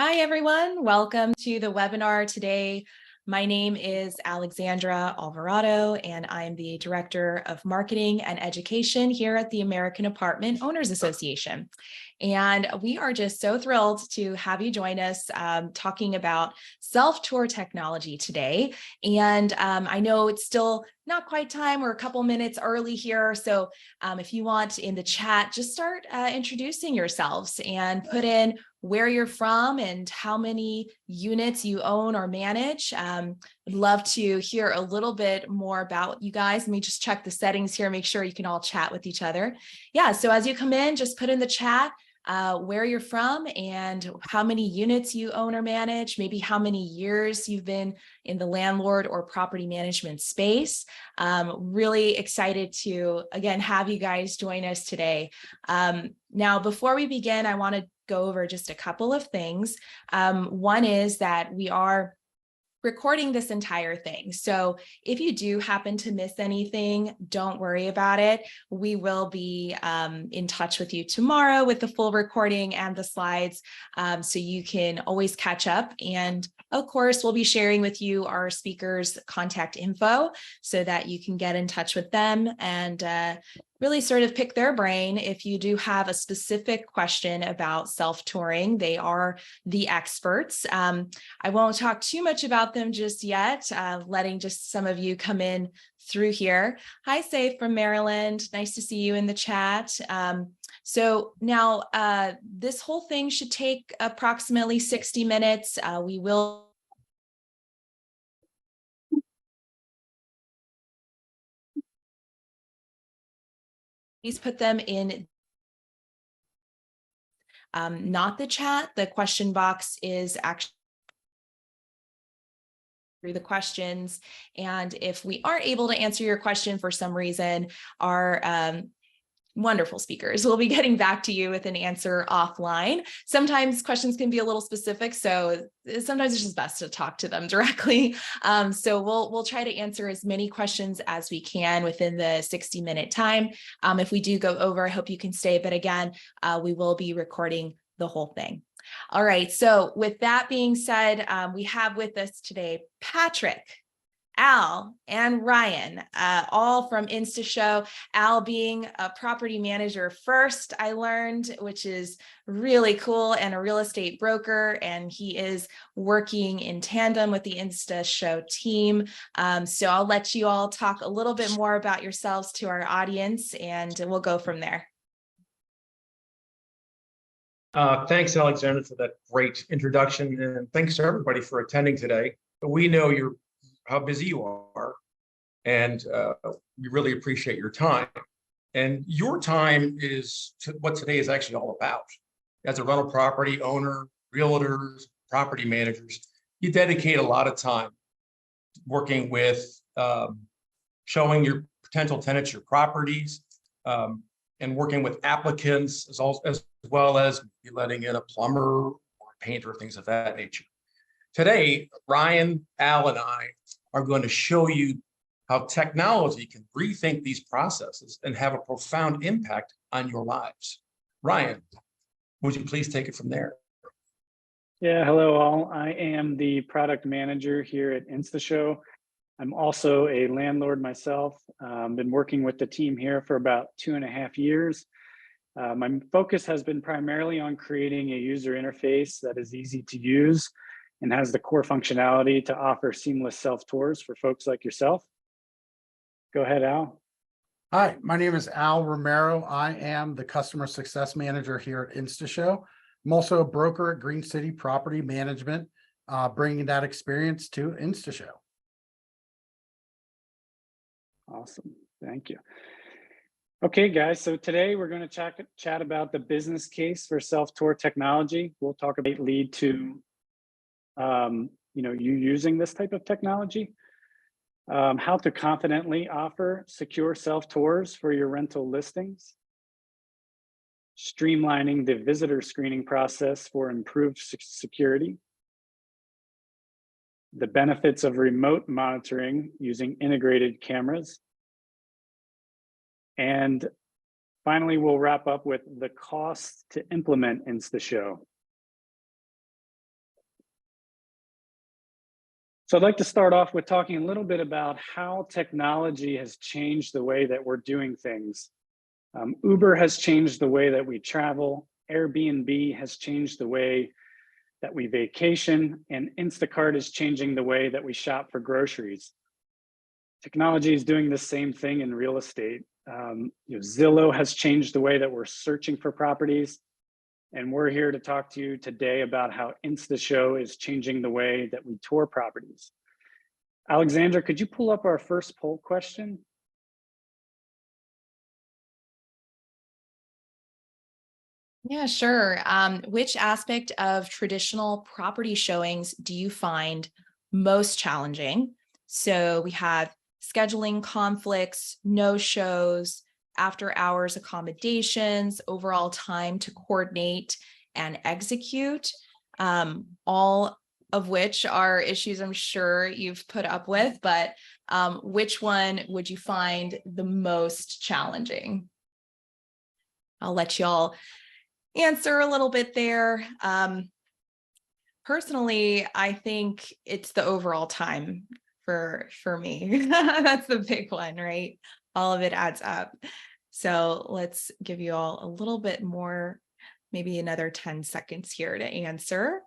Hi, everyone. Welcome to the webinar today. My name is Alexandra Alvarado, and I'm the Director of Marketing and Education here at the American Apartment Owners Association. And we are just so thrilled to have you join us talking about self-tour technology today. And I know it's still not quite time. We're a couple minutes early here. So if you want in the chat, just start introducing yourselves and put in where you're from and how many units you own or manage. I'd love to hear a little bit more about you guys. Let me just check the settings here, make sure you can all chat with each other. Yeah, so as you come in, just put in the chat where you're from and how many units you own or manage, maybe how many years you've been in the landlord or property management space. Really excited to, again, have you guys join us today. Now, before we begin, I want to go over just a couple of things. One is that we are recording this entire thing. So if you do happen to miss anything, don't worry about it. We will be in touch with you tomorrow with the full recording and the slides, so you can always catch up. And of course, we'll be sharing with you our speakers' contact info so that you can get in touch with them and really sort of pick their brain. If you do have a specific question about self-touring, they are the experts. I won't talk too much about them just yet, letting just some of you come in through here. Hi, Safe from Maryland. Nice to see you in the chat. So now this whole thing should take approximately 60 minutes. We will please put them in not the chat. The question box is actually through the questions. And if we aren't able to answer your question for some reason, our wonderful speakers will be getting back to you with an answer offline. Sometimes questions can be a little specific, so sometimes it's just best to talk to them directly. So we'll try to answer as many questions as we can within the 60-minute time. If we do go over, I hope you can stay, but again, we will be recording the whole thing. All right, so with that being said, we have with us today Patrick, Al, and Ryan, all from InstaShow. Al being a property manager first, I learned, which is really cool, and a real estate broker, and he is working in tandem with the InstaShow team. So I'll let you all talk a little bit more about yourselves to our audience, and we'll go from there. Thanks, Alexander, for that great introduction, and thanks to everybody for attending today. We know how busy you are, and we really appreciate your time. And your time is what today is actually all about. As a rental property owner, realtors, property managers, you dedicate a lot of time working with showing your potential tenants your properties, and working with applicants as well as letting in a plumber or a painter, things of that nature. Today, Ryan, Al, and I are going to show you how technology can rethink these processes and have a profound impact on your lives. Ryan, would you please take it from there? Yeah, hello all. I am the product manager here at InstaShow. I'm also a landlord myself. Been working with the team here for about 2.5 years. My focus has been primarily on creating a user interface that is easy to use and has the core functionality to offer seamless self-tours for folks like yourself. Go ahead, Al. Hi, my name is Al Romero. I am the customer success manager here at InstaShow. I'm also a broker at Green City Property Management, bringing that experience to InstaShow. Awesome, thank you. Okay, guys, so today we're going to chat about the business case for self-tour technology. We'll talk about lead to you using this type of technology, how to confidently offer secure self-tours for your rental listings, streamlining the visitor screening process for improved security, the benefits of remote monitoring using integrated cameras, and finally, we'll wrap up with the cost to implement InstaShow. So I'd like to start off with talking a little bit about how technology has changed the way that we're doing things. Uber has changed the way that we travel. Airbnb has changed the way that we vacation, and Instacart is changing the way that we shop for groceries. Technology is doing the same thing in real estate. Zillow has changed the way that we're searching for properties. And we're here to talk to you today about how InstaShow is changing the way that we tour properties. Alexandra, could you pull up our first poll question? Yeah, sure. Which aspect of traditional property showings do you find most challenging? So we have scheduling conflicts, no-shows, after-hours accommodations, overall time to coordinate and execute, all of which are issues I'm sure you've put up with, but which one would you find the most challenging? I'll let y'all answer a little bit there. Personally, I think it's the overall time for me. That's the big one, right? All of it adds up. So let's give you all a little bit more, maybe another 10 seconds here to answer.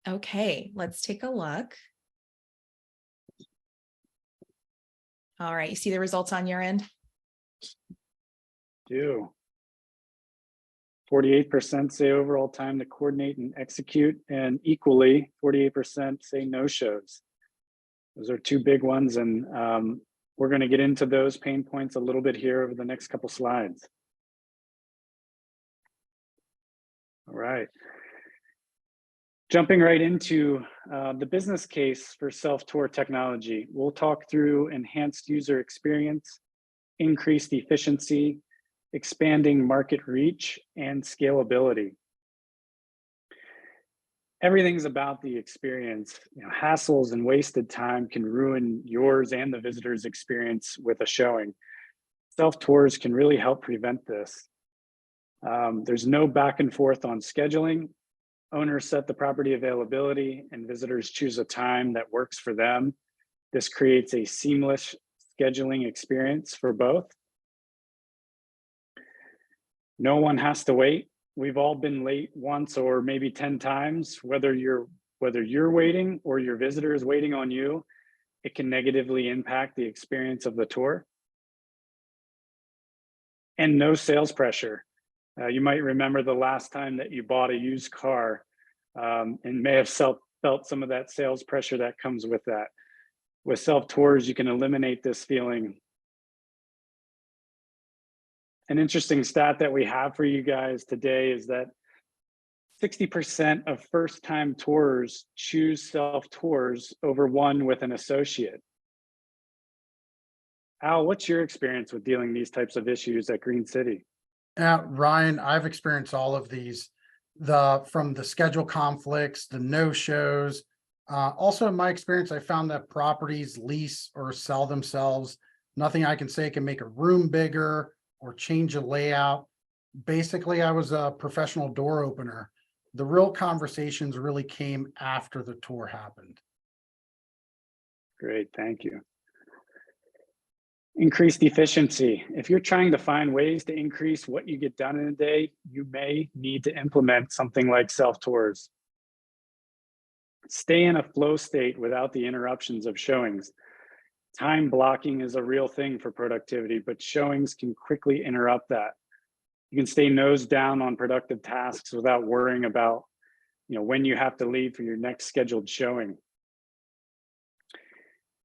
Okay, let's take a look. All right, you see the results on your end? Do. 48% say overall time to coordinate and execute, and equally 48% say no shows. Those are two big ones, and we're going to get into those pain points a little bit here over the next couple slides. All right. Jumping right into the business case for self-tour technology, we'll talk through enhanced user experience, increased efficiency, expanding market reach, and scalability. Everything's about the experience. Hassles and wasted time can ruin yours and the visitor's experience with a showing. Self-tours can really help prevent this. There's no back and forth on scheduling. Owners set the property availability and visitors choose a time that works for them. This creates a seamless scheduling experience for both. No one has to wait. We've all been late once or maybe 10 times, whether you're waiting or your visitor is waiting on you. It can negatively impact the experience of the tour. And no sales pressure. You might remember the last time that you bought a used car and may have felt some of that sales pressure that comes with that. With self-tours, you can eliminate this feeling. An interesting stat that we have for you guys today is that 60% of first-time tours choose self-tours over one with an associate. Al, what's your experience with dealing these types of issues at Green City? Ryan, I've experienced all of these, from the schedule conflicts, the no-shows. Also, in my experience, I found that properties lease or sell themselves. Nothing I can say can make a room bigger or change a layout. Basically, I was a professional door opener. The real conversations really came after the tour happened. Great, thank you. Increased efficiency. If you're trying to find ways to increase what you get done in a day, you may need to implement something like self-tours. Stay in a flow state without the interruptions of showings. Time blocking is a real thing for productivity, but showings can quickly interrupt that. You can stay nose down on productive tasks without worrying about, when you have to leave for your next scheduled showing.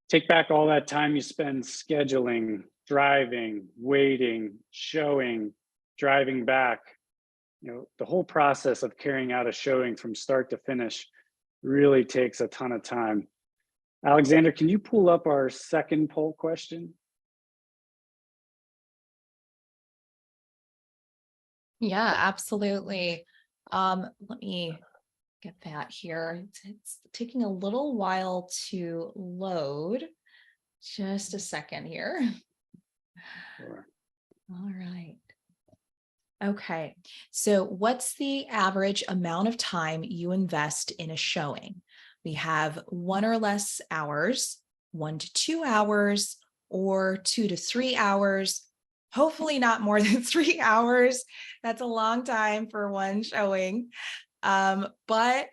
Take back all that time you spend scheduling, driving, waiting, showing, driving back. The whole process of carrying out a showing from start to finish really takes a ton of time. Alexander, can you pull up our second poll question? Yeah, absolutely. Let me get that here. It's taking a little while to load. Just a second here. Sure. All right. Okay, so what's the average amount of time you invest in a showing? We have 1 or less hours, 1 to 2 hours, or 2 to 3 hours. Hopefully not more than 3 hours. That's a long time for one showing. But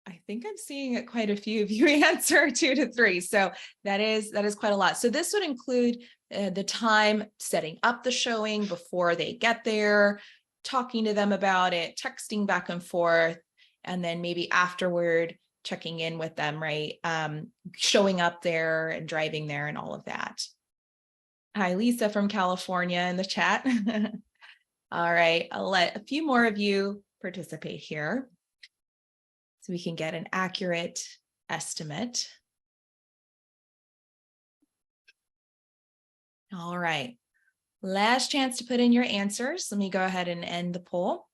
I think I'm seeing quite a few of you answer 2 to 3. So that is quite a lot. So this would include the time setting up the showing before they get there, talking to them about it, texting back and forth, and then maybe afterward checking in with them, right? Showing up there and driving there and all of that. Hi, Lisa from California in the chat. All right, I'll let a few more of you participate here, so we can get an accurate estimate. All right, last chance to put in your answers. Let me go ahead and end the poll.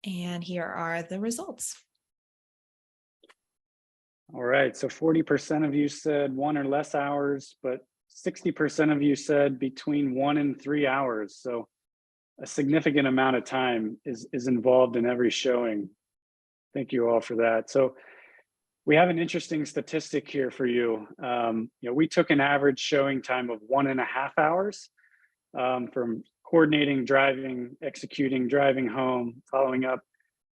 And here are the results. All right, so 40% of you said 1 or less hours, but 60% of you said between 1 and 3 hours. So a significant amount of time is involved in every showing. Thank you all for that. So we have an interesting statistic here for you. We took an average showing time of 1.5 hours from coordinating, driving, executing, driving home, following up.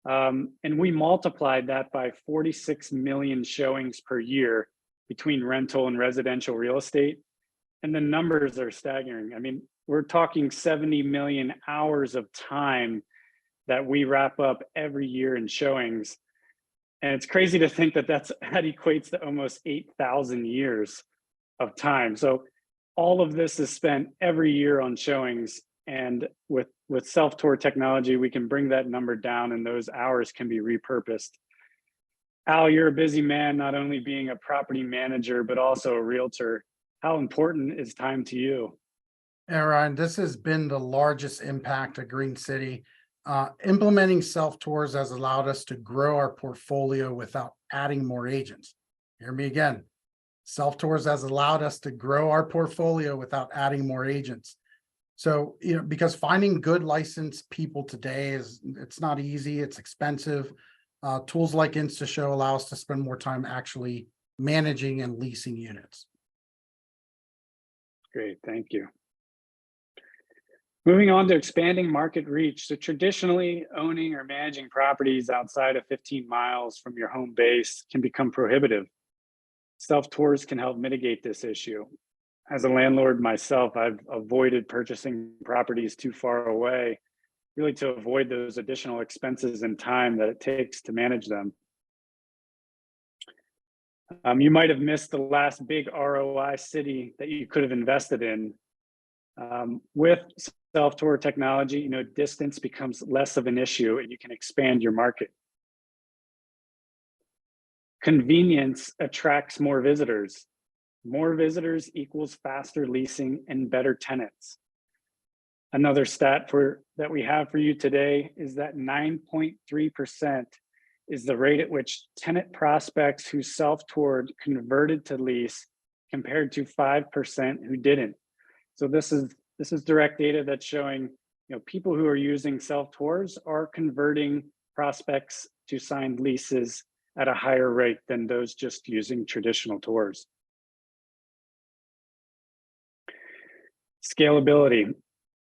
And we multiplied that by 46 million showings per year between rental and residential real estate. And the numbers are staggering. I mean, we're talking 70 million hours of time that we wrap up every year in showings. And it's crazy to think that that equates to almost 8,000 years of time. So all of this is spent every year on showings. And with self-tour technology, we can bring that number down and those hours can be repurposed. Al, you're a busy man, not only being a property manager, but also a realtor. How important is time to you? Yeah, Ryan, this has been the largest impact of Green City. Implementing self-tours has allowed us to grow our portfolio without adding more agents. Hear me again. Self-tours has allowed us to grow our portfolio without adding more agents. So, because finding good licensed people today it's not easy, it's expensive. Tools like InstaShow allow us to spend more time actually managing and leasing units. Great, thank you. Moving on to expanding market reach. So traditionally, owning or managing properties outside of 15 miles from your home base can become prohibitive. Self-tours can help mitigate this issue. As a landlord myself, I've avoided purchasing properties too far away, really to avoid those additional expenses and time that it takes to manage them. You might have missed the last big ROI city that you could have invested in. With self-tour technology, distance becomes less of an issue and you can expand your market. Convenience attracts more visitors. More visitors equals faster leasing and better tenants. Another stat that we have for you today is that 9.3% is the rate at which tenant prospects who self-toured converted to lease compared to 5% who didn't. So this is direct data that's showing, people who are using self-tours are converting prospects to signed leases at a higher rate than those just using traditional tours. Scalability.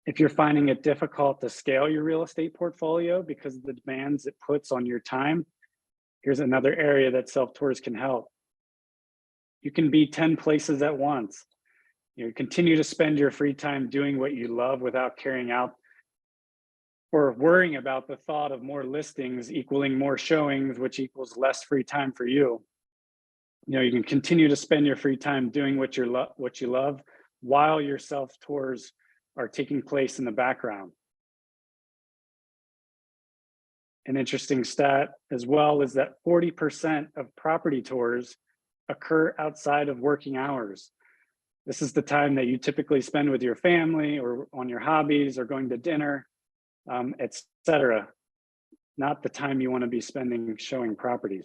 If you're finding it difficult to scale your real estate portfolio because of the demands it puts on your time, here's another area that self-tours can help. You can be 10 places at once. Continue to spend your free time doing what you love without carrying out or worrying about the thought of more listings equaling more showings, which equals less free time for you. You can continue to spend your free time doing what you love while your self-tours are taking place in the background. An interesting stat as well is that 40% of property tours occur outside of working hours. This is the time that you typically spend with your family or on your hobbies or going to dinner, etc. Not the time you want to be spending showing properties.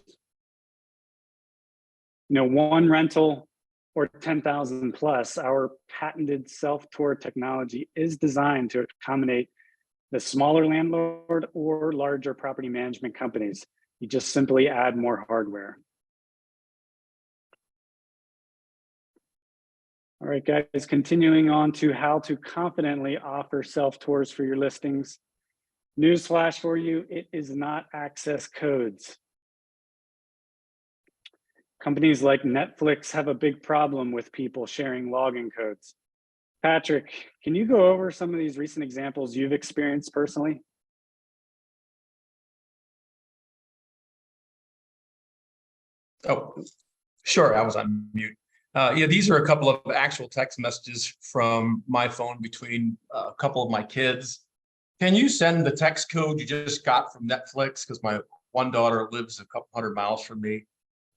One rental or 10,000 plus, our patented self-tour technology is designed to accommodate the smaller landlord or larger property management companies. You just simply add more hardware. All right, guys, continuing on to how to confidently offer self-tours for your listings. Newsflash for you, it is not access codes. Companies like Netflix have a big problem with people sharing login codes. Patrick, can you go over some of these recent examples you've experienced personally? Oh, sure. I was on mute. Yeah, these are a couple of actual text messages from my phone between a couple of my kids. Can you send the text code you just got from Netflix? Because my one daughter lives a couple 100 miles from me.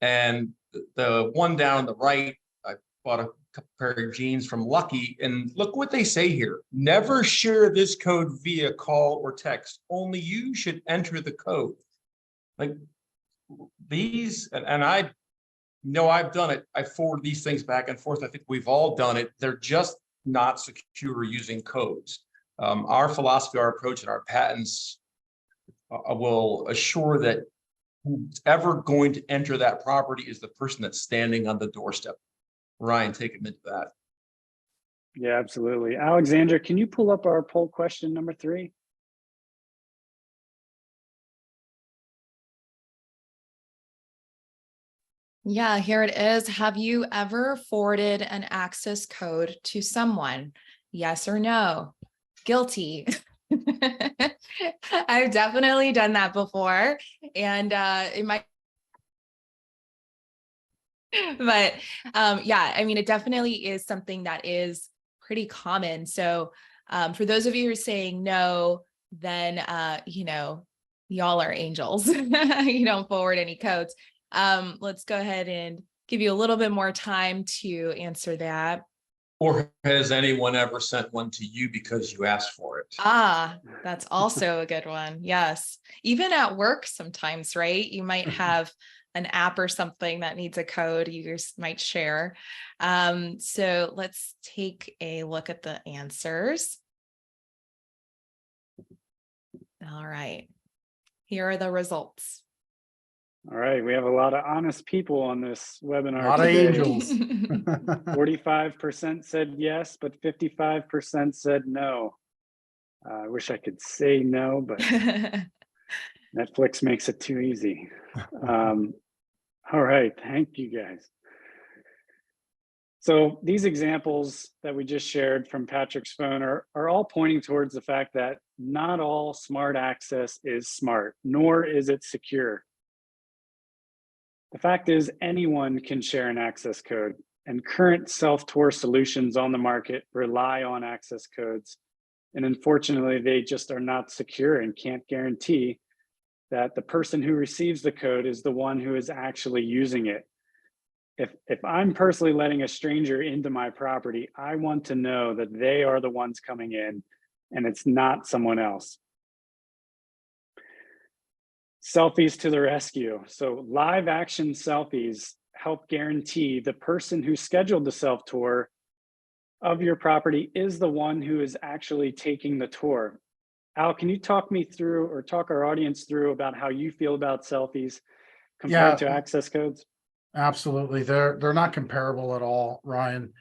And the one down on the right, I bought a couple pair of jeans from Lucky, and look what they say here. Never share this code via call or text. Only you should enter the code. Like these, and I know I've done it. I forward these things back and forth. I think we've all done it. They're just not secure using codes. Our philosophy, our approach, and our patents will assure that who's ever going to enter that property is the person that's standing on the doorstep. Ryan, take him into that. Yeah, absolutely. Alexandra, can you pull up our poll question number 3? Yeah, here it is. Have you ever forwarded an access code to someone? Yes or no? Guilty. I've definitely done that before. And it might, but yeah, I mean, it definitely is something that is pretty common. So for those of you who are saying no, then, you know, y'all are angels. You don't forward any codes. Let's go ahead and give you a little bit more time to answer that. Or has anyone ever sent one to you because you asked for it? Ah, that's also a good one. Yes. Even at work sometimes, right? You might have an app or something that needs a code you just might share. So let's take a look at the answers. All right. Here are the results. All right, we have a lot of honest people on this webinar. A lot of today. angels. 45% said yes, but 55% said no. I wish I could say no, but Netflix makes it too easy. All right, thank you guys. So these examples that we just shared from Patrick's phone are all pointing towards the fact that not all smart access is smart, nor is it secure. The fact is, anyone can share an access code, and current self-tour solutions on the market rely on access codes. And unfortunately, they just are not secure and can't guarantee that the person who receives the code is the one who is actually using it. If I'm personally letting a stranger into my property, I want to know that they are the ones coming in and it's not someone else. Selfies to the rescue. So live action selfies help guarantee the person who scheduled the self-tour of your property is the one who is actually taking the tour. Al, can you talk me through or talk our audience through about how you feel about selfies compared to access codes? Absolutely. They're not comparable at all, Ryan.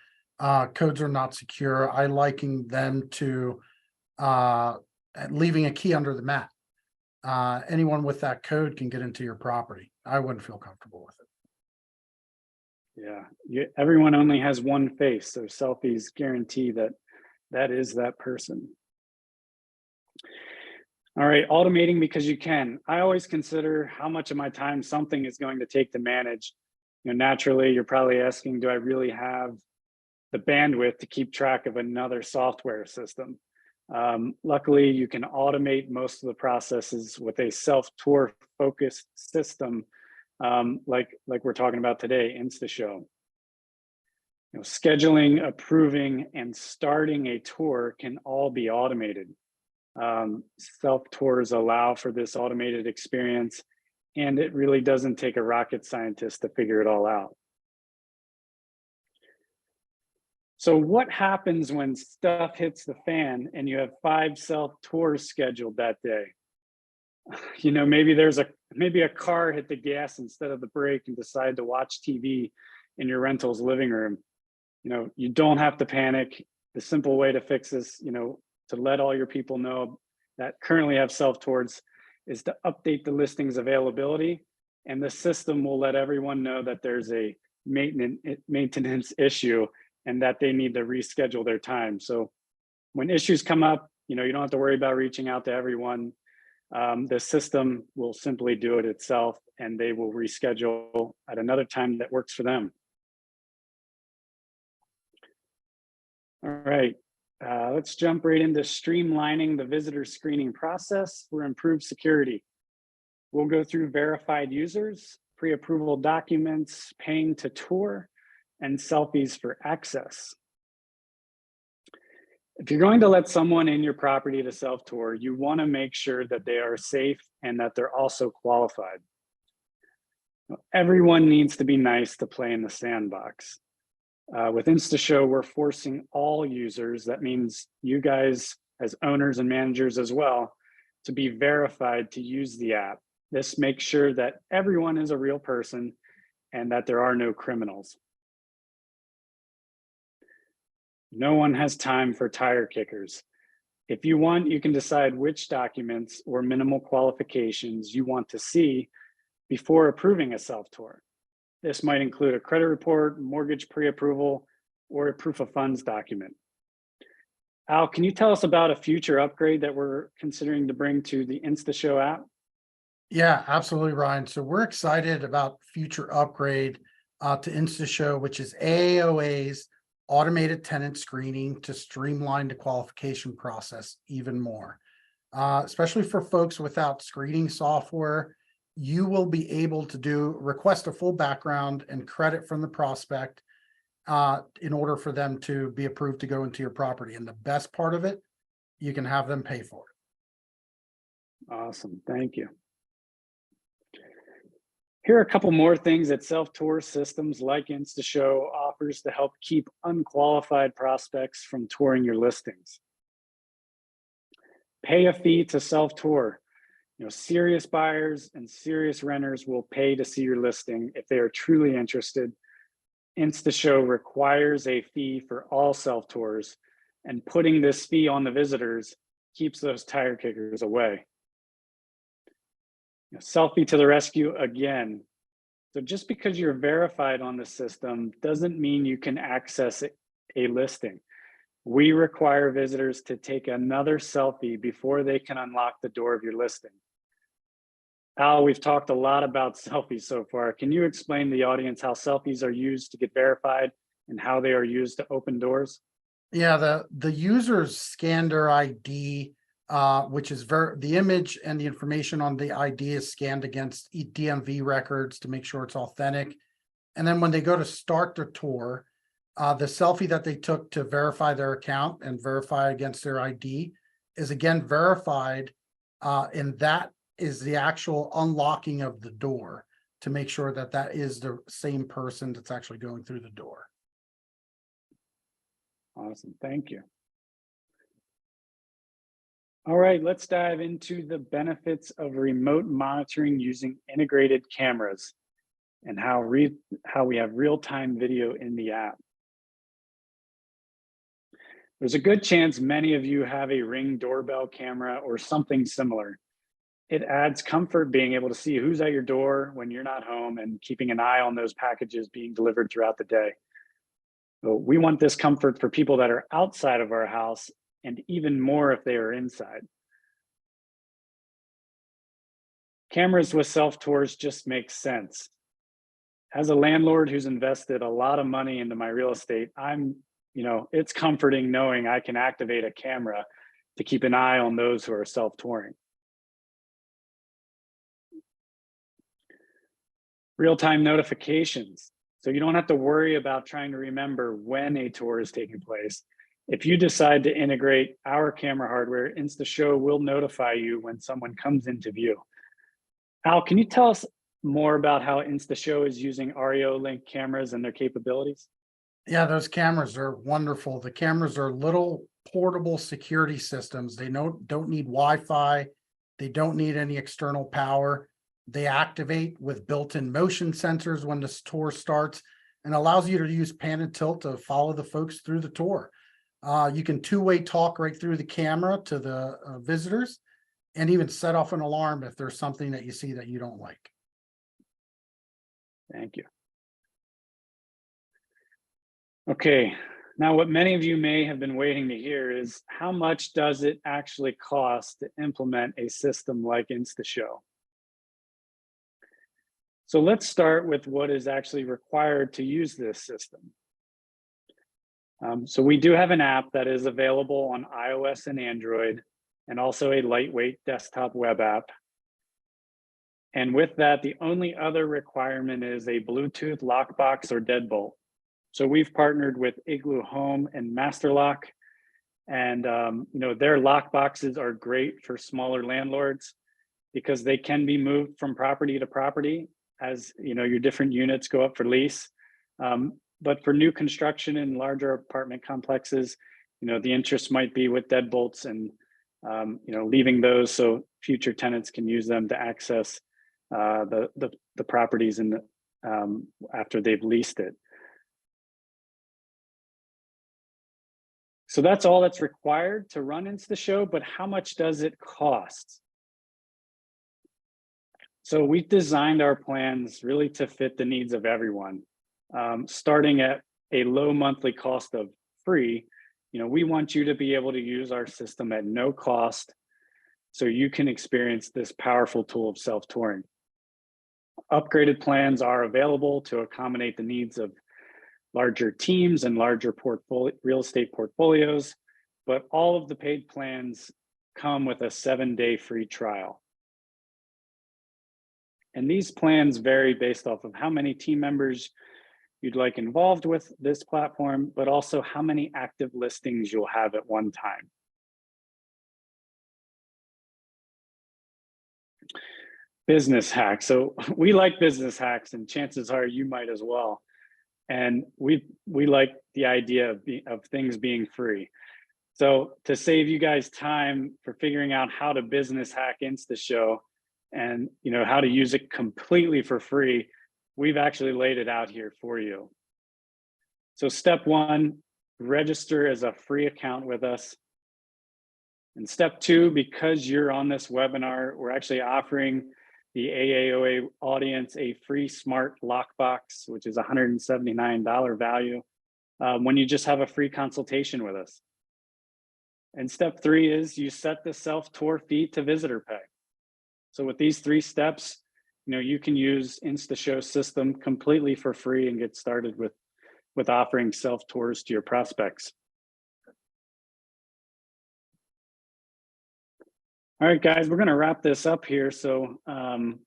Codes are not secure. I liken them to leaving a key under the mat. Anyone with that code can get into your property. I wouldn't feel comfortable with it. Yeah, everyone only has one face, so selfies guarantee that that is that person. All right, automating because you can. I always consider how much of my time something is going to take to manage. You know, naturally, you're probably asking, do I really have the bandwidth to keep track of another software system? Luckily, you can automate most of the processes with a self-tour focused system, like we're talking about today, InstaShow. You know, scheduling, approving, and starting a tour can all be automated. Self-tours allow for this automated experience, and it really doesn't take a rocket scientist to figure it all out. So what happens when stuff hits the fan and you have 5 self-tours scheduled that day? You know, maybe a car hit the gas instead of the brake and decide to watch TV in your rental's living room. You know, you don't have to panic. The simple way to fix this, you know, to let all your people know that currently have self-tours is to update the listings availability, and the system will let everyone know that there's a maintenance issue and that they need to reschedule their time. So when issues come up, you know, you don't have to worry about reaching out to everyone. The system will simply do it itself, and they will reschedule at another time that works for them. All right, let's jump right into streamlining the visitor screening process for improved security. We'll go through verified users, pre-approval documents, paying to tour, and selfies for access. If you're going to let someone in your property to self-tour, you want to make sure that they are safe and that they're also qualified. Everyone needs to be nice to play in the sandbox. With InstaShow, we're forcing all users, that means you guys as owners and managers as well, to be verified to use the app. This makes sure that everyone is a real person and that there are no criminals. No one has time for tire kickers. If you want, you can decide which documents or minimal qualifications you want to see before approving a self-tour. This might include a credit report, mortgage pre-approval, or a proof of funds document. Al, can you tell us about a future upgrade that we're considering to bring to the InstaShow app? Yeah, absolutely, Ryan. So we're excited about future upgrade to InstaShow, which is AOA's automated tenant screening to streamline the qualification process even more. Especially for folks without screening software, you will be able to request a full background and credit from the prospect in order for them to be approved to go into your property. And the best part of it, you can have them pay for it. Awesome, thank you. Here are a couple more things that self-tour systems like InstaShow offers to help keep unqualified prospects from touring your listings. Pay a fee to self-tour. You know, serious buyers and serious renters will pay to see your listing if they are truly interested. InstaShow requires a fee for all self-tours, and putting this fee on the visitors keeps those tire kickers away. Selfie to the rescue again. So just because you're verified on the system doesn't mean you can access a listing. We require visitors to take another selfie before they can unlock the door of your listing. Al, we've talked a lot about selfies so far. Can you explain to the audience how selfies are used to get verified and how they are used to open doors? Yeah, the users scan their ID, which is the image and the information on the ID is scanned against DMV records to make sure it's authentic. And then when they go to start their tour, the selfie that they took to verify their account and verify against their ID is again verified, and that is the actual unlocking of the door to make sure that that is the same person that's actually going through the door. Awesome, thank you. All right, let's dive into the benefits of remote monitoring using integrated cameras and how we have real-time video in the app. There's a good chance many of you have a Ring doorbell camera or something similar. It adds comfort being able to see who's at your door when you're not home and keeping an eye on those packages being delivered throughout the day. So we want this comfort for people that are outside of our house, and even more if they are inside. Cameras with self-tours just make sense. As a landlord who's invested a lot of money into my real estate, it's comforting knowing I can activate a camera to keep an eye on those who are self-touring. Real-time notifications. So you don't have to worry about trying to remember when a tour is taking place. If you decide to integrate our camera hardware, InstaShow will notify you when someone comes into view. Al, can you tell us more about how InstaShow is using REO link cameras and their capabilities? Yeah, those cameras are wonderful. The cameras are little portable security systems. They don't need Wi-Fi. They don't need any external power. They activate with built-in motion sensors when the tour starts and allows you to use pan and tilt to follow the folks through the tour. You can two-way talk right through the camera to the visitors and even set off an alarm if there's something that you see that you don't like. Thank you. Okay, now what many of you may have been waiting to hear is how much does it actually cost to implement a system like InstaShow? So let's start with what is actually required to use this system. So we do have an app that is available on iOS and Android, and also a lightweight desktop web app. And with that, the only other requirement is a Bluetooth lockbox or deadbolt. So we've partnered with Igloo Home and Master Lock, and their lock boxes are great for smaller landlords because they can be moved from property to property as your different units go up for lease. But for new construction in larger apartment complexes, the interest might be with deadbolts and leaving those so future tenants can use them to access the properties in after they've leased it. So that's all that's required to run InstaShow, but how much does it cost? So we designed our plans really to fit the needs of everyone, starting at a low monthly cost of free. We want you to be able to use our system at no cost so you can experience this powerful tool of self-touring. Upgraded plans are available to accommodate the needs of larger teams and larger real estate portfolios, but all of the paid plans come with a 7-day free trial. And these plans vary based off of how many team members you'd like involved with this platform, but also how many active listings you'll have at one time. Business hacks. So we like business hacks, and chances are you might as well. And we like the idea of things being free. So to save you guys time for figuring out how to business hack InstaShow and how to use it completely for free, we've actually laid it out here for you. So step 1, register as a free account with us. And step 2, because you're on this webinar, we're actually offering the AAOA audience a free smart lockbox, which is $179 value when you just have a free consultation with us. And step 3 is you set the self-tour fee to visitor pay. So with these 3 steps, you can use InstaShow system completely for free and get started with offering self-tours to your prospects. All right, guys, we're going to wrap this up here. So to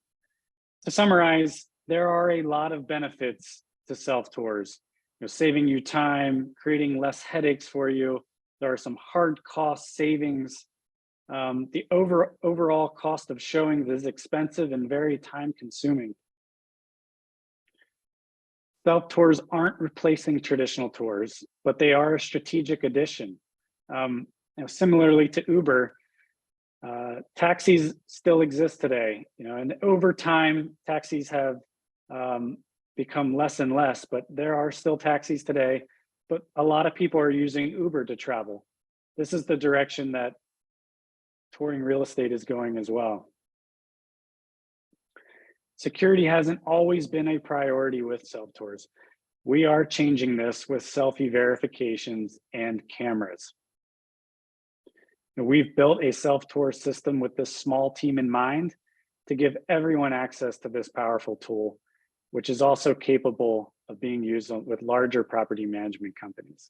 summarize, there are a lot of benefits to self-tours. Saving you time, creating less headaches for you. There are some hard cost savings. The overall cost of showings is expensive and very time consuming. Self-tours aren't replacing traditional tours, but they are a strategic addition. Similarly to Uber, taxis still exist today, and over time, taxis have become less and less, but there are still taxis today, but a lot of people are using Uber to travel. This is the direction that touring real estate is going as well. Security hasn't always been a priority with self-tours. We are changing this with selfie verifications and cameras. We've built a self-tour system with this small team in mind to give everyone access to this powerful tool, which is also capable of being used with larger property management companies.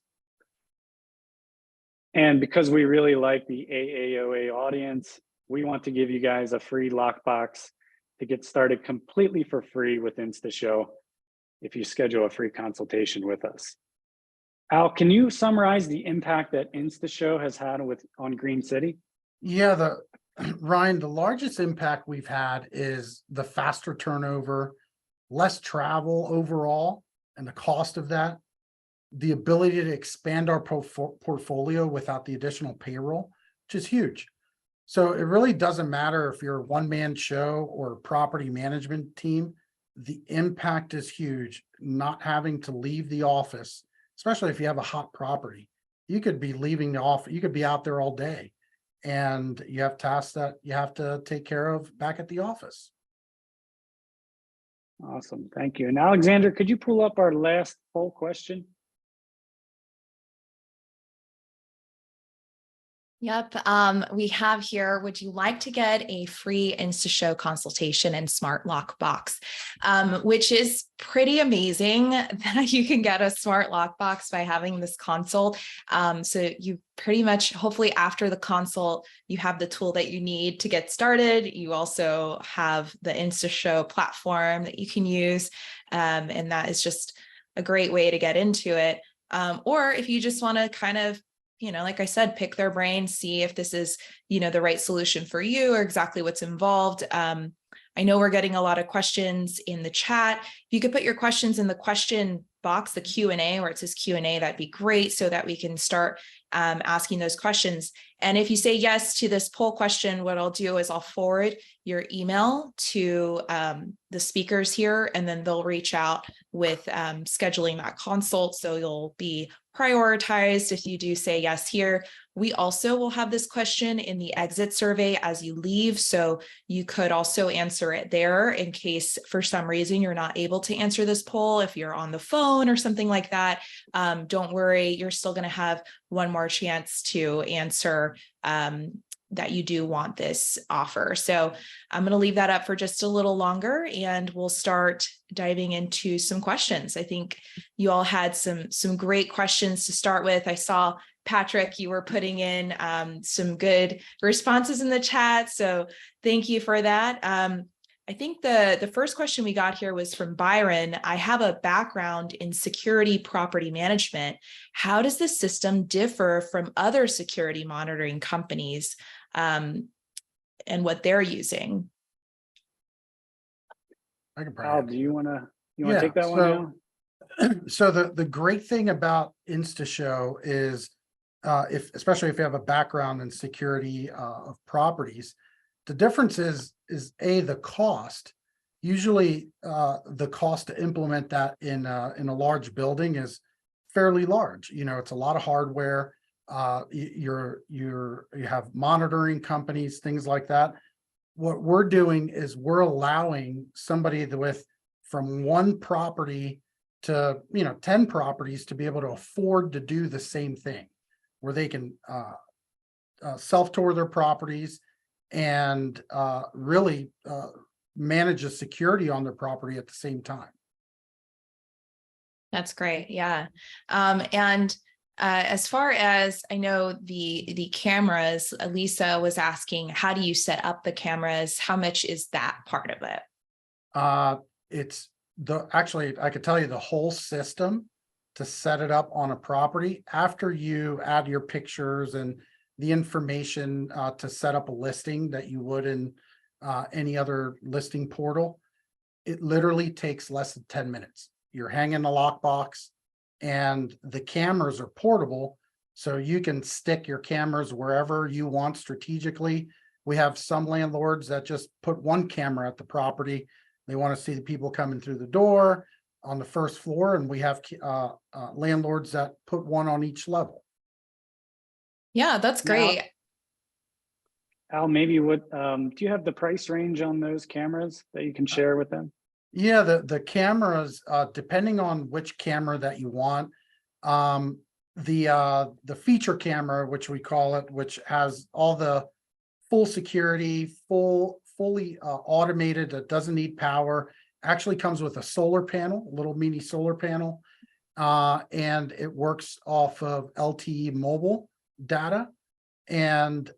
And because we really like the AAOA audience, we want to give you guys a free lockbox to get started completely for free with InstaShow if you schedule a free consultation with us. Al, can you summarize the impact that InstaShow has had on Green City? Yeah, Ryan, the largest impact we've had is the faster turnover, less travel overall, and the cost of that. the ability to expand our portfolio without the additional payroll, which is huge. So it really doesn't matter if you're a one-man show or a property management team. The impact is huge. Not having to leave the office, especially if you have a hot property. You could be leaving the office, you could be out there all day, and you have tasks that you have to take care of back at the office. Awesome, thank you. And Alexander, could you pull up our last poll question? Yep. We have here, would you like to get a free InstaShow consultation and smart lock box? Which is pretty amazing that you can get a smart lock box by having this consult. So you pretty much, hopefully after the consult, you have the tool that you need to get started. You also have the InstaShow platform that you can use. And that is just a great way to get into it. Or if you just want to kind of, like I said, pick their brain, see if this is, the right solution for you or exactly what's involved. I know we're getting a lot of questions in the chat. If you could put your questions in the question box, the Q&A, where it says Q&A, that'd be great so that we can start asking those questions. And if you say yes to this poll question, what I'll do is I'll forward your email to the speakers here, and then they'll reach out with scheduling that consult. So you'll be prioritized if you do say yes here. We also will have this question in the exit survey as you leave. So you could also answer it there in case for some reason you're not able to answer this poll. If you're on the phone or something like that, don't worry, you're still going to have one more chance to answer that you do want this offer. So I'm going to leave that up for just a little longer and we'll start diving into some questions. I think you all had some great questions to start with. I saw Patrick, you were putting in some good responses in the chat. So thank you for that. I think the first question we got here was from Byron. I have a background in security property management. How does the system differ from other security monitoring companies and what they're using? I can Al, do you want to take that one now? So the great thing about InstaShow is especially if you have a background in security of properties, the difference is the cost. Usually the cost to implement that in a large building is fairly large. It's a lot of hardware. You have monitoring companies, things like that. What we're doing is we're allowing somebody from one property to 10 properties to be able to afford to do the same thing, where they can self-tour their properties and really manage the security on their property at the same time. That's great. Yeah. And as far as I know, the cameras, Lisa was asking, how do you set up the cameras? How much is that part of it? Actually, I could tell you the whole system to set it up on a property after you add your pictures and the information to set up a listing that you would in any other listing portal. It literally takes less than 10 minutes. You're hanging the lockbox and the cameras are portable. So you can stick your cameras wherever you want strategically. We have some landlords that just put one camera at the property. They want to see the people coming through the door on the first floor. And we have landlords that put one on each level. Yeah, that's great. Al, maybe do you have the price range on those cameras that you can share with them? Yeah, the cameras, depending on which camera that you want, the feature camera, which we call it, which has all the full security, fully automated, that doesn't need power, actually comes with a solar panel, a little mini solar panel, and it works off of LTE mobile data. And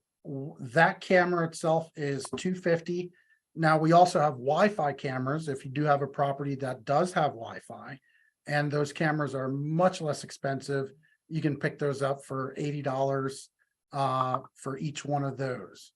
that camera itself is $250. Now, we also have Wi-Fi cameras if you do have a property that does have Wi-Fi, and those cameras are much less expensive. You can pick those up for $80 for each one of those.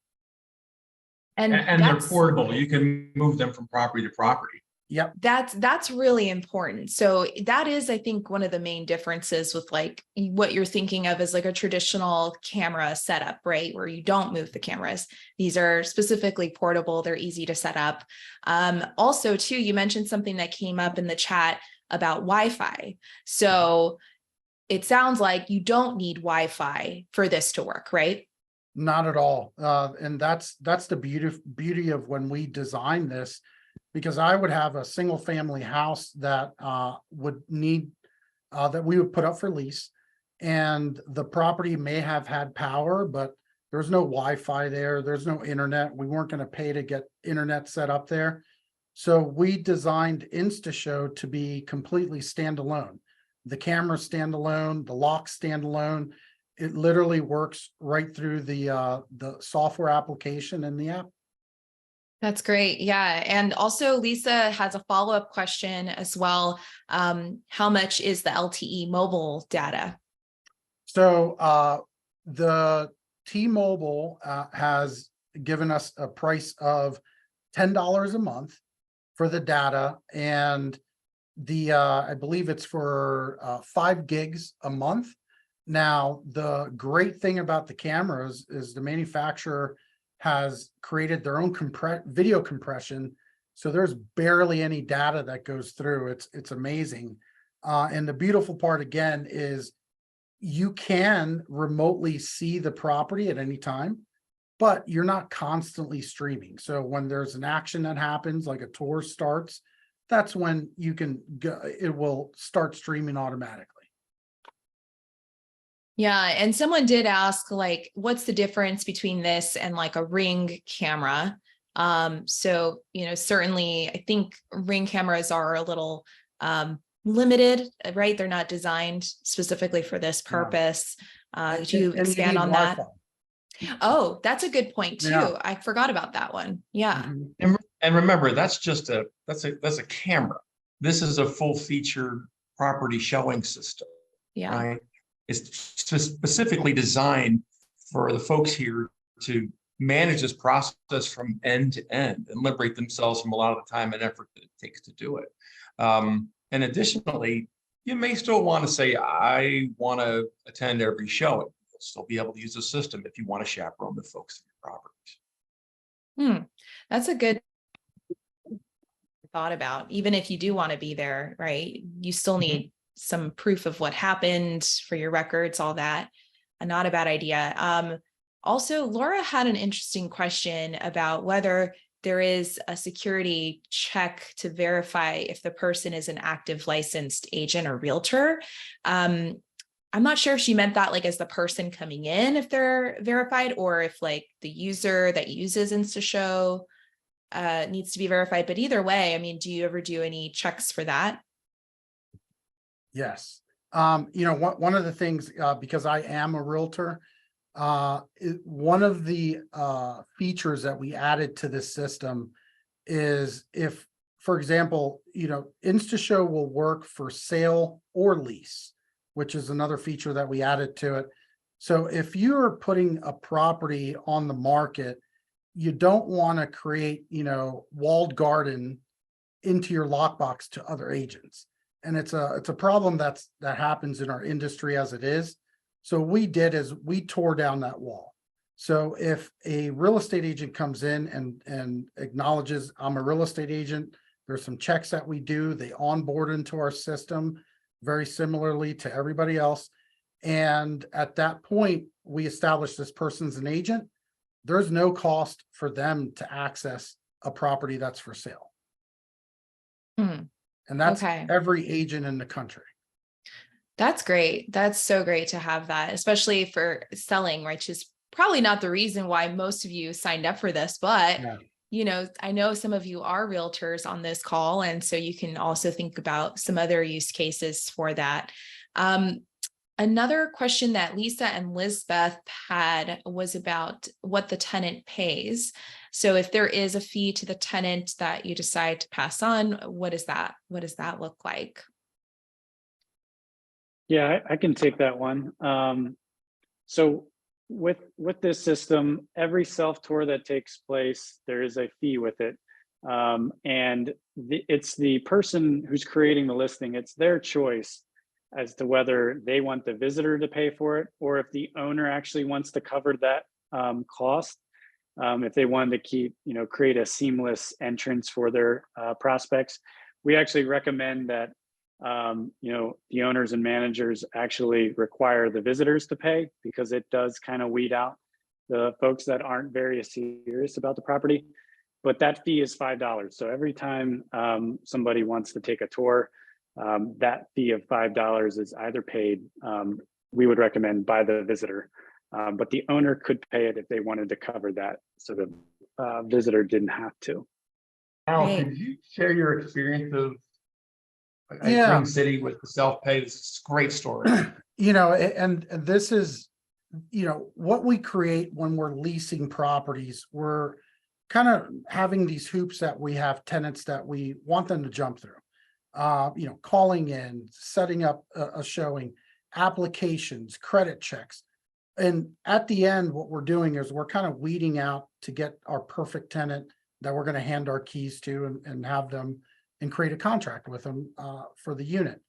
And they're portable. You can move them from property to property. Yep. That's really important. So that is, I think, one of the main differences with like what you're thinking of as like a traditional camera setup, right? Where you don't move the cameras. These are specifically portable. They're easy to set up. Also, too, you mentioned something that came up in the chat about Wi-Fi. So it sounds like you don't need Wi-Fi for this to work, right? Not at all. And that's the beauty of when we design this, because I would have a single family house that would need that we would put up for lease, and the property may have had power, but there's no Wi-Fi there. There's no internet. We weren't going to pay to get internet set up there. So we designed InstaShow to be completely standalone. The camera standalone, the lock standalone. It literally works right through the software application in the app. That's great. Yeah. And also Lisa has a follow-up question as well. How much is the LTE mobile data? So the T-Mobile has given us a price of $10 a month for the data, and the I believe it's for 5 gigs a month. Now, the great thing about the cameras is the manufacturer has created their own video compression. So there's barely any data that goes through. It's amazing. And the beautiful part again is you can remotely see the property at any time, but you're not constantly streaming. So when there's an action that happens, like a tour starts, that's when you can go, it will start streaming automatically. Yeah. And someone did ask, like, what's the difference between this and like a Ring camera? So, certainly I think Ring cameras are a little limited, right? They're not designed specifically for this purpose. Do you expand on that? Oh, that's a good point too. Yeah. I forgot about that one. Yeah. Mm-hmm. And remember, that's a camera. This is a full featured property showing system, Yeah. right? It's specifically designed for the folks here to manage this process from end to end and liberate themselves from a lot of the time and effort that it takes to do it. And additionally, you may still want to say, I want to attend every show. You'll still be able to use the system if you want to chaperone the folks in your properties. That's a good thought about. Even if you do want to be there, right? You still need some proof of what happened for your records, all that. Not a bad idea. Also, Laura had an interesting question about whether there is a security check to verify if the person is an active licensed agent or realtor. I'm not sure if she meant that like as the person coming in, if they're verified, or if like the user that uses InstaShow needs to be verified. But either way, I mean, do you ever do any checks for that? Yes. One of the things, because I am a realtor, one of the features that we added to this system is if, for example, InstaShow will work for sale or lease, which is another feature that we added to it. So if you're putting a property on the market, you don't want to create, walled garden into your lockbox to other agents. And it's a problem that happens in our industry as it is. So what we did is we tore down that wall. So if a real estate agent comes in and acknowledges I'm a real estate agent, there's some checks that we do. They onboard into our system very similarly to everybody else. And at that point, we establish this person's an agent. There's no cost for them to access a property that's for sale. And that's every agent in the country. That's great. That's so great to have that, especially for selling, right? Which is probably not the reason why most of you signed up for this, but I know some of you are realtors on this call. And so you can also think about some other use cases for that. Another question that Lisa and Lisbeth had was about what the tenant pays. So if there is a fee to the tenant that you decide to pass on, what does that look like? Yeah, I can take that one. So with this system, every self-tour that takes place, there is a fee with it. And it's the person who's creating the listing, it's their choice as to whether they want the visitor to pay for it, or if the owner actually wants to cover that cost. If they wanted to keep, create a seamless entrance for their prospects, we actually recommend that, the owners and managers actually require the visitors to pay, because it does kind of weed out the folks that aren't very serious about the property. But that fee is $5. So every time somebody wants to take a tour, that fee of $5 is either paid, we would recommend, by the visitor. But the owner could pay it if they wanted to cover that, so the visitor didn't have to. Al, Right. could you share your experience of Yeah. Green City with the self-pay? This is a great story. And this is, what we create when we're leasing properties. We're kind of having these hoops that we have tenants that we want them to jump through. Calling in, setting up a showing, applications, credit checks. And at the end, what we're doing is we're kind of weeding out to get our perfect tenant that we're going to hand our keys to and have them and create a contract with them for the unit.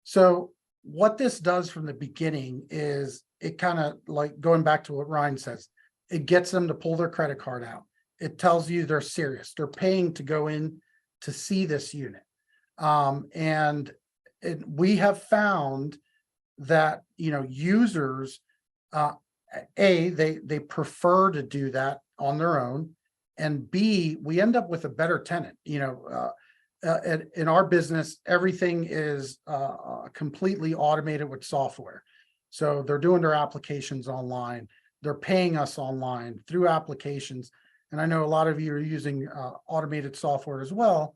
So what this does from the beginning is it kind of, like going back to what Ryan says, it gets them to pull their credit card out. It tells you they're serious. They're paying to go in to see this unit. We have found that, users, they prefer to do that on their own. And B, we end up with a better tenant. In our business, everything is completely automated with software. So they're doing their applications online. They're paying us online through applications. And I know a lot of you are using automated software as well.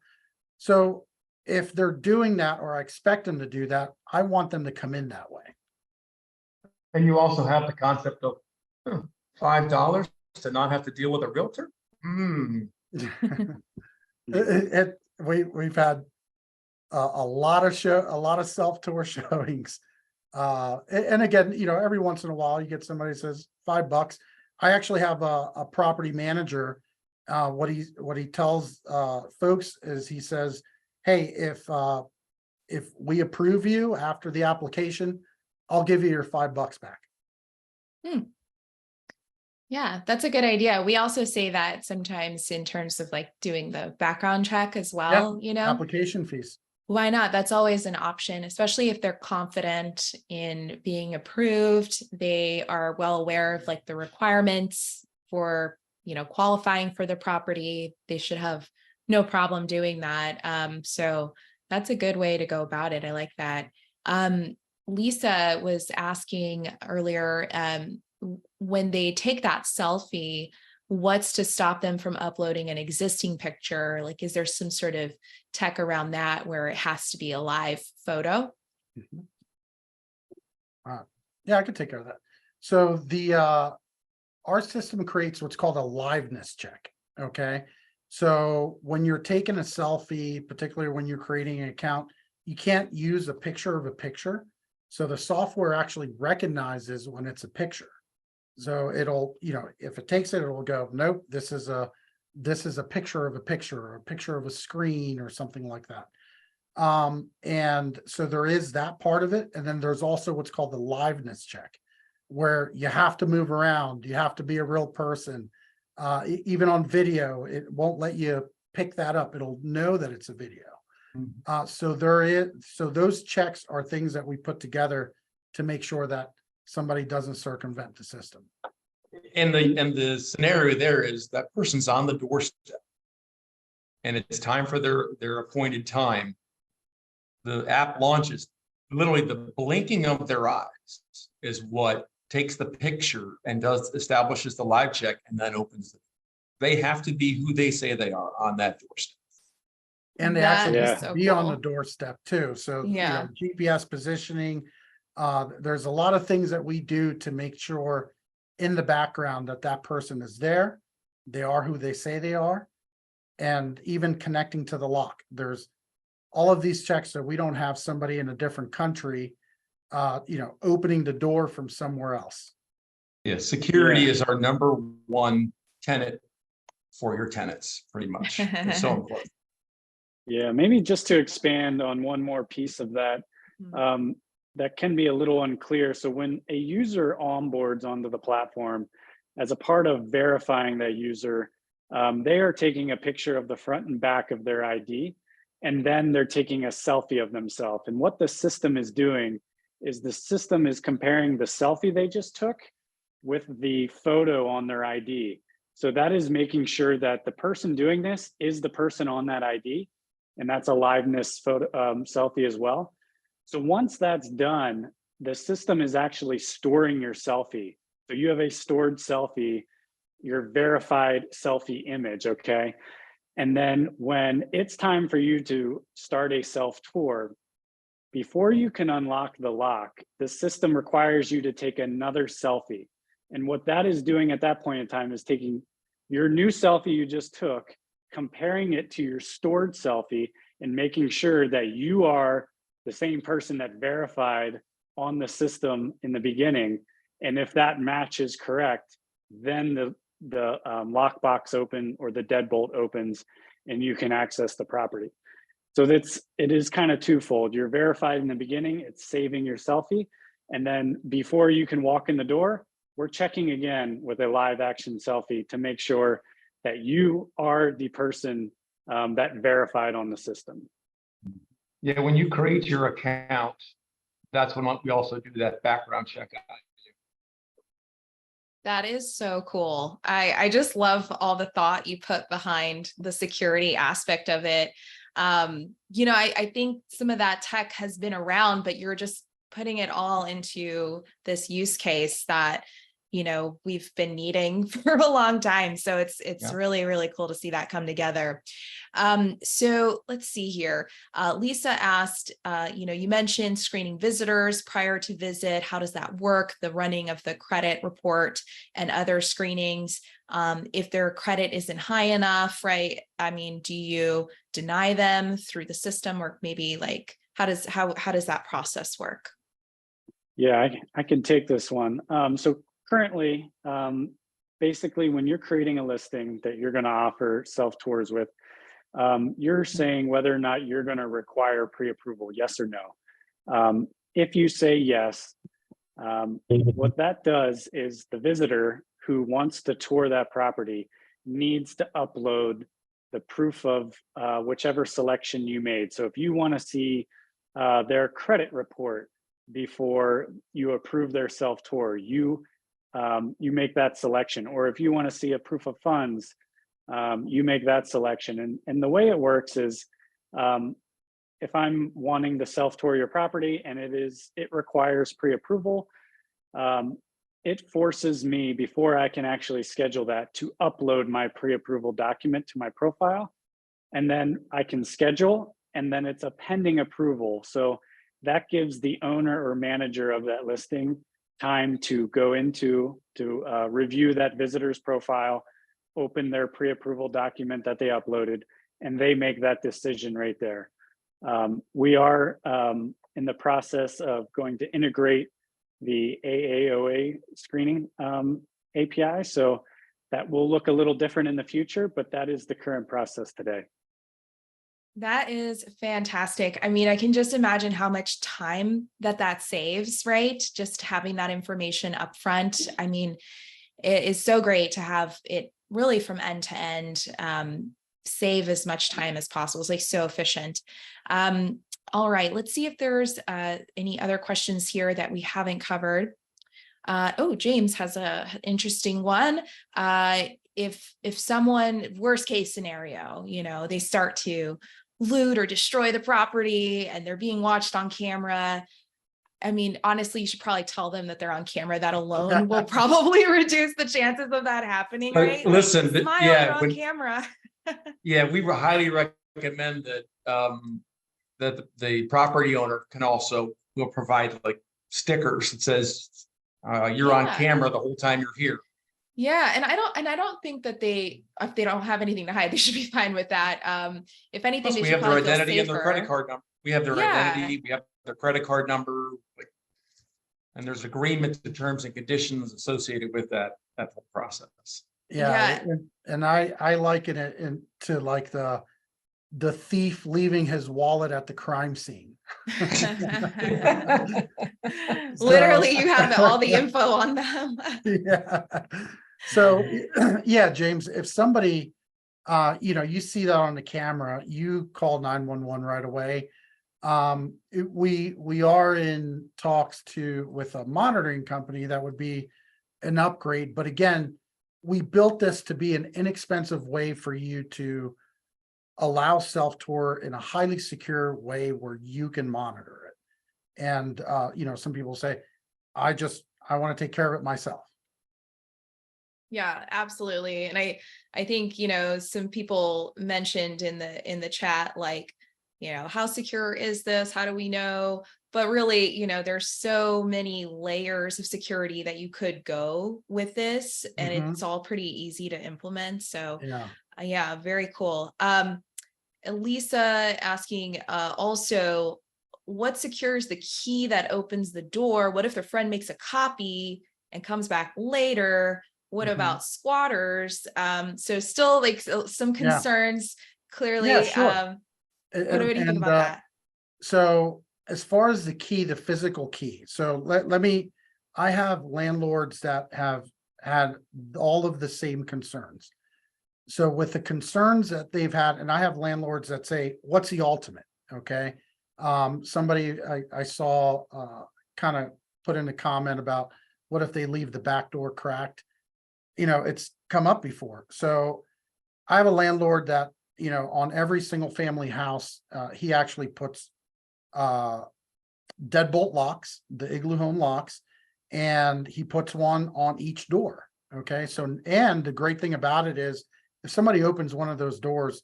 So if they're doing that, or I expect them to do that, I want them to come in that way. And you also have the concept of $5 to not have to deal with a realtor. We've had a lot of self-tour showings. And again, every once in a while you get somebody who says $5. I actually have a property manager. What he tells folks is, he says, hey, if we approve you after the application, I'll give you your $5 back. Yeah, that's a good idea. We also say that sometimes in terms of like doing the background check as well, Application fees. Why not? That's always an option, especially if they're confident in being approved. They are well aware of like the requirements for, qualifying for the property. They should have no problem doing that. So that's a good way to go about it. I like that. Lisa was asking earlier, when they take that selfie, what's to stop them from uploading an existing picture? Like, is there some sort of tech around that where it has to be a live photo? Yeah, I could take care of that. So our system creates what's called a liveness check. Okay. So when you're taking a selfie, particularly when you're creating an account, you can't use a picture of a picture. So the software actually recognizes when it's a picture. So it'll, if it takes it, it'll go, nope, this is a picture of a picture, or a picture of a screen, or something like that. And so there is that part of it. And then there's also what's called the liveness check, where you have to move around. You have to be a real person. Even on video, it won't let you pick that up. It'll know that it's a video. So those checks are things that we put together to make sure that somebody doesn't circumvent the system. And the scenario there is that person's on the doorstep and it's time for their appointed time. The app launches. Literally the blinking of their eyes is what takes the picture and establishes the live check, and then opens it. They have to be who they say they are on that doorstep. And they That actually is have to so be on cool. the doorstep too. So Yeah. GPS positioning. There's a lot of things that we do to make sure in the background that person is there. They are who they say they are. And even connecting to the lock. There's all of these checks, so we don't have somebody in a different country, opening the door from somewhere else. Yeah, security is our number one tenet for your tenants, pretty much. It's so important. Yeah, maybe just to expand on one more piece of that, that can be a little unclear. So when a user onboards onto the platform, as a part of verifying that user, they are taking a picture of the front and back of their ID, and then they're taking a selfie of themselves. And what the system is doing is the system is comparing the selfie they just took with the photo on their ID. So that is making sure that the person doing this is the person on that ID, and that's a liveness photo selfie as well. So once that's done, the system is actually storing your selfie. So you have a stored selfie, your verified selfie image, okay? And then when it's time for you to start a self-tour, before you can unlock the lock, the system requires you to take another selfie. And what that is doing at that point in time is taking your new selfie you just took, comparing it to your stored selfie, and making sure that you are the same person that verified on the system in the beginning. And if that match is correct, then the lockbox open or the deadbolt opens and you can access the property. So it is kind of twofold. You're verified in the beginning, it's saving your selfie. And then before you can walk in the door, we're checking again with a live action selfie to make sure that you are the person that verified on the system. Yeah, when you create your account, that's when we also do that background check. That is so cool. I just love all the thought you put behind the security aspect of it. I think some of that tech has been around, but you're just putting it all into this use case that, we've been needing for a long time. So it's really, really cool to see that come together. So let's see here. Lisa asked, you mentioned screening visitors prior to visit. How does that work? The running of the credit report and other screenings. If their credit isn't high enough, right? I mean, do you deny them through the system, or maybe like, how does that process work? Yeah, I can take this one. So currently, basically when you're creating a listing that you're going to offer self-tours with, you're saying whether or not you're going to require pre-approval, yes or no. If you say yes, what that does is the visitor who wants to tour that property needs to upload the proof of whichever selection you made. So if you want to see their credit report before you approve their self-tour, you make that selection. Or if you want to see a proof of funds, you make that selection. And the way it works is, if I'm wanting to self-tour your property and it requires pre-approval, it forces me, before I can actually schedule that, to upload my pre-approval document to my profile. And then I can schedule, and then it's a pending approval. So that gives the owner or manager of that listing time to go into to review that visitor's profile, open their pre-approval document that they uploaded, and they make that decision right there. We are in the process of going to integrate the AAOA screening API. So that will look a little different in the future, but that is the current process today. That is fantastic. I mean, I can just imagine how much time that saves, right? Just having that information up front. I mean, it is so great to have it really from end to end, save as much time as possible. It's like so efficient. All right, let's see if there's any other questions here that we haven't covered. James has an interesting one. If someone, worst case scenario, they start to loot or destroy the property and they're being watched on camera, I mean, honestly, you should probably tell them that they're on camera. That alone will probably reduce the chances of that happening, right? Listen, like, smile, yeah, you're on camera. Yeah, we would highly recommend that that the property owner will provide like stickers that says you're on camera the whole time you're here. Yeah, and I don't think that if they don't have anything to hide, they should be fine with that. If anything, Plus, they should probably feel safer. We have their identity and their credit card number. We have their identity. We have their credit card number. And there's agreement to terms and conditions associated with that whole process. Yeah, and I liken it into like the thief leaving his wallet at the crime scene. Literally, you have all the info on them. Yeah. So, yeah, James, if somebody, you see that on the camera, you call 911 right away. We are in talks with a monitoring company that would be an upgrade. But again, we built this to be an inexpensive way for you to allow self-tour in a highly secure way where you can monitor it. And, some people say, I want to take care of it myself. Yeah, absolutely. And I think, some people mentioned in the chat, like, how secure is this? How do we know? But really, there's so many layers of security that you could go with this, and it's all pretty easy to implement. So yeah, very cool. Lisa asking also, what secures the key that opens the door? What if the friend makes a copy and comes back later? What about squatters? So still like some concerns, clearly. Yeah, sure. What do you think about that? So as far as the key, the physical key. So I have landlords that have had all of the same concerns. So with the concerns that they've had, and I have landlords that say, what's the ultimate? Okay. Somebody I saw kind of put in a comment about what if they leave the back door cracked? It's come up before. So I have a landlord that, on every single family house, he actually puts deadbolt locks, the Igloo Home locks, and he puts one on each door. Okay. So, and the great thing about it is if somebody opens one of those doors,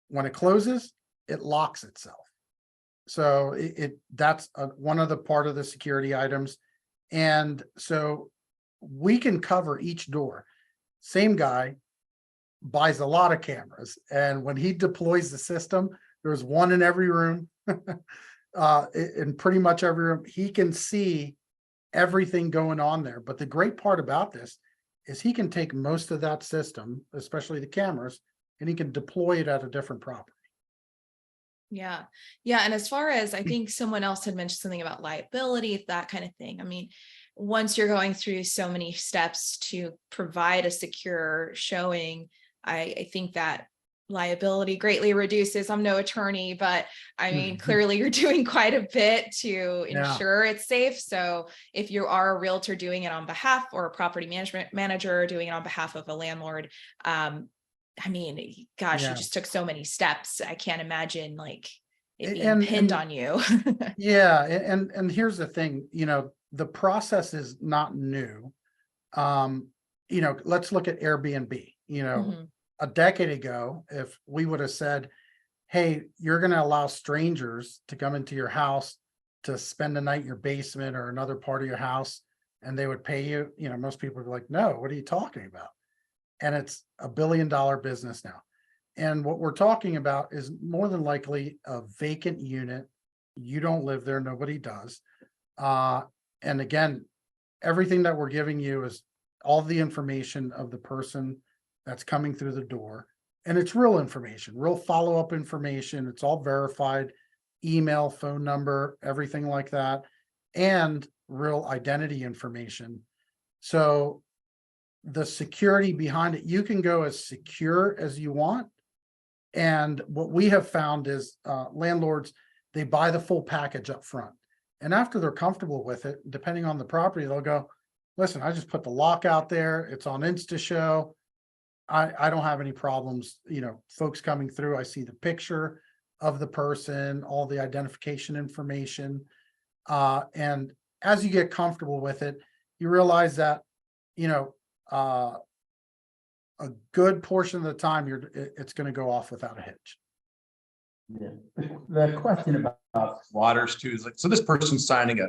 when it closes, it locks itself. So that's one of the part of the security items. And so we can cover each door. Same guy buys a lot of cameras, and when he deploys the system, there's one in every room. In pretty much every room, he can see everything going on there. But the great part about this is he can take most of that system, especially the cameras, and he can deploy it at a different property. Yeah. Yeah. And as far as, I think someone else had mentioned something about liability, that kind of thing. I mean, once you're going through so many steps to provide a secure showing, I think that liability greatly reduces. I'm no attorney, but I mean, clearly you're doing quite a bit to ensure it's safe. So if you are a realtor doing it on behalf, or a property management manager doing it on behalf of a landlord, I mean, gosh, you just took so many steps. I can't imagine like it being pinned on you. Yeah. And here's the thing, the process is not new. Let's look at Airbnb. A decade ago, if we would have said, hey, you're going to allow strangers to come into your house to spend the night in your basement or another part of your house, and they would pay you, most people would be like, no, what are you talking about? And it's $1 billion business now. And what we're talking about is more than likely a vacant unit. You don't live there, nobody does. And again, everything that we're giving you is all the information of the person that's coming through the door. And it's real information, real follow-up information. It's all verified, email, phone number, everything like that, and real identity information. So the security behind it, you can go as secure as you want. And what we have found is landlords, they buy the full package up front. And after they're comfortable with it, depending on the property, they'll go, listen, I just put the lock out there. It's on InstaShow. I don't have any problems, folks coming through. I see the picture of the person, all the identification information. And as you get comfortable with it, you realize that, a good portion of the time it's going to go off without a hitch. Yeah. The question about Waters too is like, so this person's signing a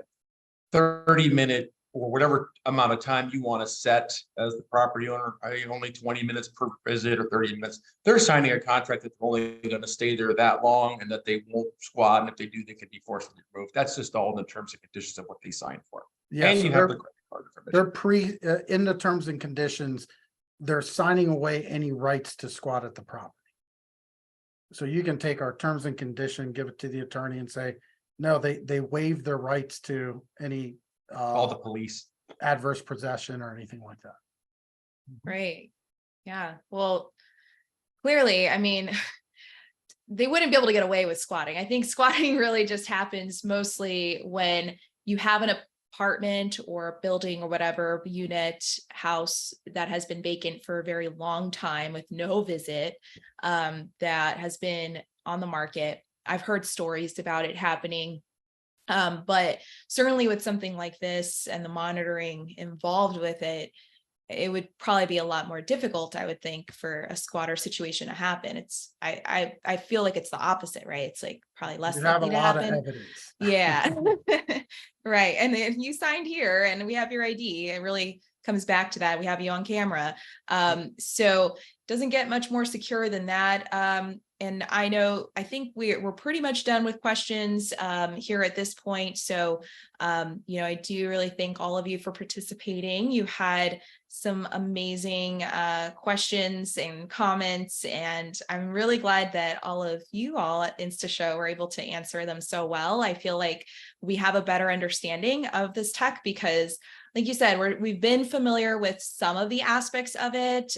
30-minute or whatever amount of time you want to set as the property owner, only 20 minutes per visit or 30 minutes. They're signing a contract that they're only going to stay there that long and that they won't squat. And if they do, they could be forced to move. That's just all in the terms and conditions of what they signed for. Yeah, and so you have the credit card information. They're in the terms and conditions. they're signing away any rights to squat at the property. So you can take our terms and condition, give it to the attorney and say, no, they waive their rights to any Call the police. adverse possession or anything like that. Right. Yeah. Well, clearly, I mean, they wouldn't be able to get away with squatting. I think squatting really just happens mostly when you have an apartment or building or whatever unit house that has been vacant for a very long time with no visit, that has been on the market. I've heard stories about it happening. But certainly with something like this and the monitoring involved with it, it would probably be a lot more difficult, I would think, for a squatter situation to happen. I feel like it's the opposite, right? It's like probably less You have a likely to lot of happen. evidence. Yeah. Right. And if you signed here and we have your ID, it really comes back to that. We have you on camera. So doesn't get much more secure than that. And I think we're pretty much done with questions here at this point. So, I do really thank all of you for participating. You had some amazing questions and comments, and I'm really glad that all of you all at InstaShow were able to answer them so well. I feel like we have a better understanding of this tech because, like you said, we've been familiar with some of the aspects of it,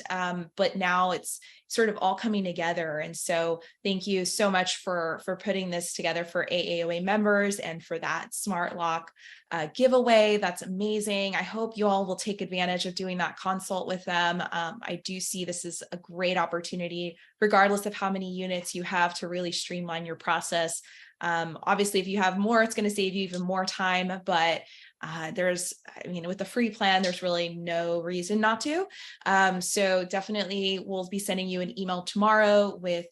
but now it's sort of all coming together. And so thank you so much for putting this together for AAOA members and for that smart lock giveaway. That's amazing. I hope you all will take advantage of doing that consult with them. I do see this is a great opportunity, regardless of how many units you have, to really streamline your process. Obviously, if you have more, it's going to save you even more time, but with the free plan, there's really no reason not to. So definitely we'll be sending you an email tomorrow with,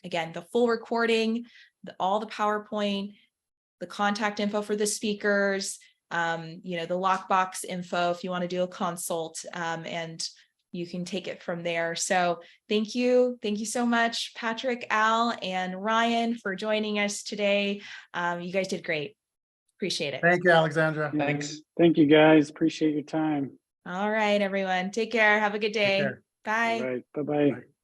again, the full recording, all the PowerPoint, the contact info for the speakers, the lockbox info if you want to do a consult, and you can take it from there. So thank you. Thank you so much, Patrick, Al, and Ryan, for joining us today. You guys did great. Appreciate it. Thank you, Alexandra. Yeah. Thanks. Thank you, guys. Appreciate your time. All right, everyone. Take care. Have a good day. care. Bye. All right. Bye-bye. Bye.